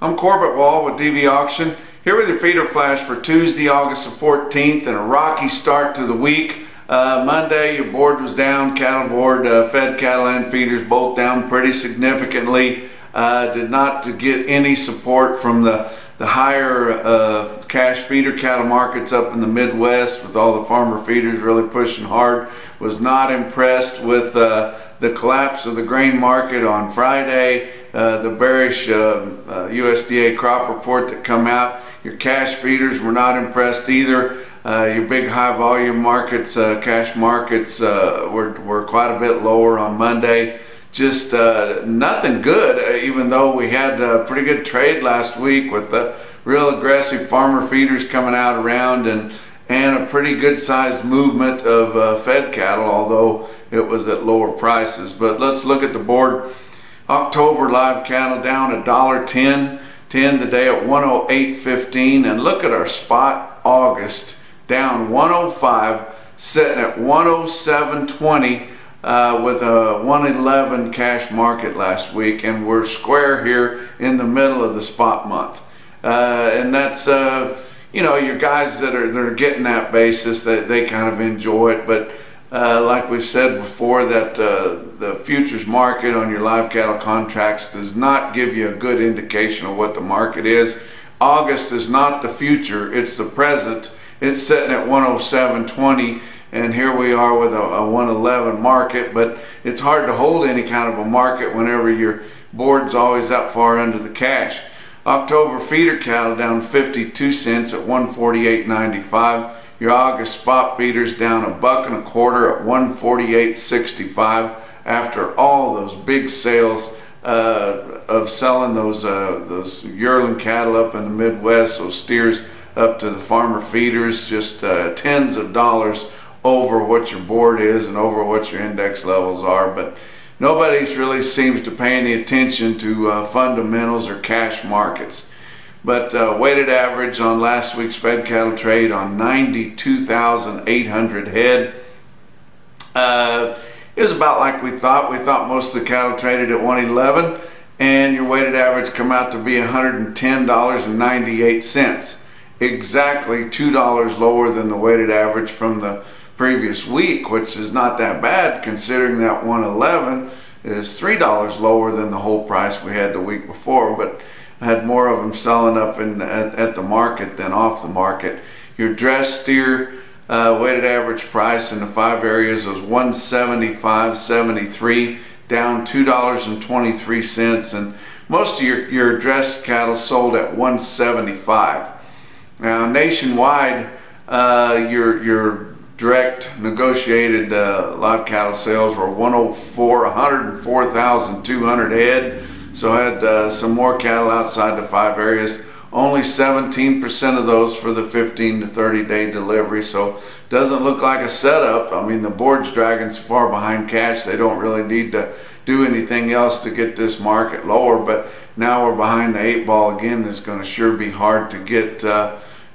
I'm Corbett Wall with DV Auction, here with your feeder flash for Tuesday, August the 14th, and a rocky start to the week. Monday, your board was down, cattle board, fed cattle and feeders both down pretty significantly. Did not get any support from the higher cash feeder cattle markets up in the Midwest, with all the farmer feeders really pushing hard. Was not impressed with the collapse of the grain market on Friday, the bearish USDA crop report that come out. Your cash feeders were not impressed either. Your big high volume markets, cash markets, were quite a bit lower on Monday. Just nothing good, even though we had a pretty good trade last week with real aggressive farmer feeders coming out around and a pretty good sized movement of fed cattle, although it was at lower prices. But let's look at the board. October live cattle down $1.10 the day at 108.15, and look at our spot August down 105, sitting at 107.20 with a 111 cash market last week, and we're square here in the middle of the spot month. And that's you know, your guys that are getting that basis, they kind of enjoy it. But like we've said before, that the futures market on your live cattle contracts does not give you a good indication of what the market is. August is not the future, it's the present. It's sitting at 107.20, and here we are with a 111 market. But it's hard to hold any kind of a market whenever your board's always that far under the cash. October feeder cattle down 52 cents at 148.95. Your August spot feeders down $1.25 at 148.65 after all those big sales of selling those yearling cattle up in the Midwest, those steers up to the farmer feeders, just tens of dollars over what your board is and over what your index levels are. But nobody really seems to pay any attention to fundamentals or cash markets. But weighted average on last week's fed cattle trade on 92,800 head. It was about like we thought. We thought most of the cattle traded at 111, and your weighted average come out to be $110.98. Exactly $2 lower than the weighted average from the previous week, which is not that bad considering that 111 is $3 lower than the whole price we had the week before. But I had more of them selling up at the market than off the market. Your dress steer weighted average price in the 5 areas was $175.73, down $2.23, and most of your dress cattle sold at $175. Now nationwide, your direct negotiated live cattle sales were 104,200 head. So I had some more cattle outside the 5 areas. Only 17% of those for the 15 to 30 day delivery. So doesn't look like a setup. I mean, the board's dragging so far behind cash, they don't really need to do anything else to get this market lower. But now we're behind the 8 ball again. It's going to sure be hard to get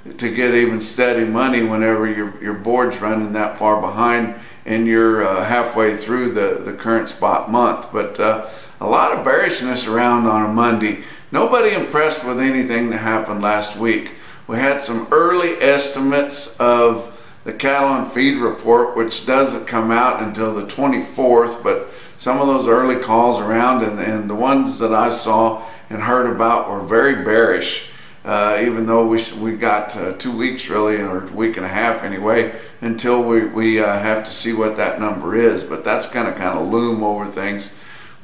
even steady money whenever your board's running that far behind and you're halfway through the current spot month. But a lot of bearishness around on a Monday. Nobody impressed with anything that happened last week. We had some early estimates of the cattle and feed report, which doesn't come out until the 24th, but some of those early calls around and the ones that I saw and heard about were very bearish. Even though we got 2 weeks really, or a week and a half anyway, until we have to see what that number is. But that's going to kind of loom over things.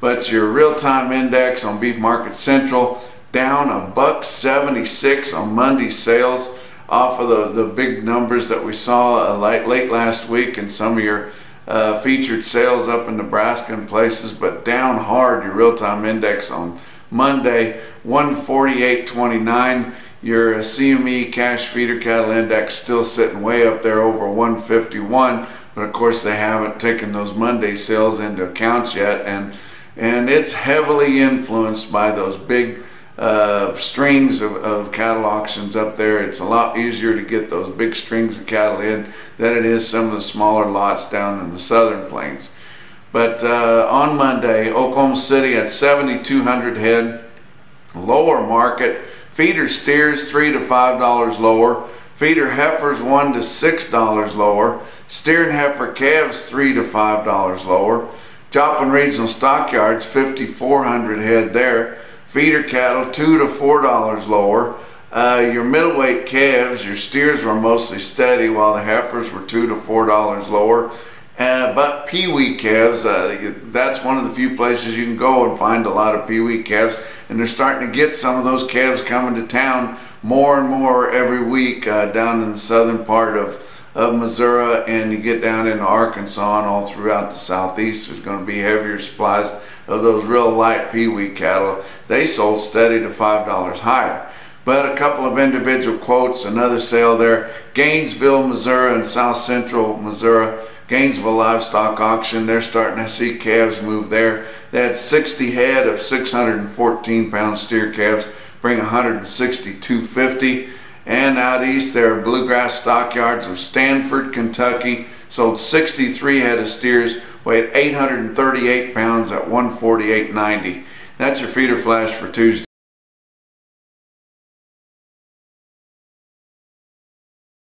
But your real-time index on Beef Market Central down $1.76 on Monday sales, off of the big numbers that we saw late last week, and some of your featured sales up in Nebraska and places. But down hard, your real-time index on Monday, 148.29. Your CME cash feeder cattle index still sitting way up there over 151, but of course they haven't taken those Monday sales into account yet, and it's heavily influenced by those big strings of cattle auctions up there. It's a lot easier to get those big strings of cattle in than it is some of the smaller lots down in the southern plains. But on Monday, Oklahoma City had 7,200 head. Lower market, feeder steers $3 to $5 lower, feeder heifers $1 to $6 lower, steer and heifer calves $3 to $5 lower. Joplin Regional Stockyards, 5,400 head there. Feeder cattle $2 to $4 lower. Your middleweight calves, your steers were mostly steady, while the heifers were $2 to $4 lower. But peewee calves, that's one of the few places you can go and find a lot of peewee calves, and they're starting to get some of those calves coming to town more and more every week down in the southern part of Missouri, and you get down into Arkansas and all throughout the southeast. There's going to be heavier supplies of those real light peewee cattle. They sold steady to $5 higher. But a couple of individual quotes, another sale there, Gainesville, Missouri and South Central Missouri. Gainesville Livestock Auction, they're starting to see calves move there. They had 60 head of 614-pound steer calves, bring $162.50. And out east there are Bluegrass Stockyards of Stanford, Kentucky, sold 63 head of steers, weighed 838 pounds at $148.90. That's your feeder flash for Tuesday.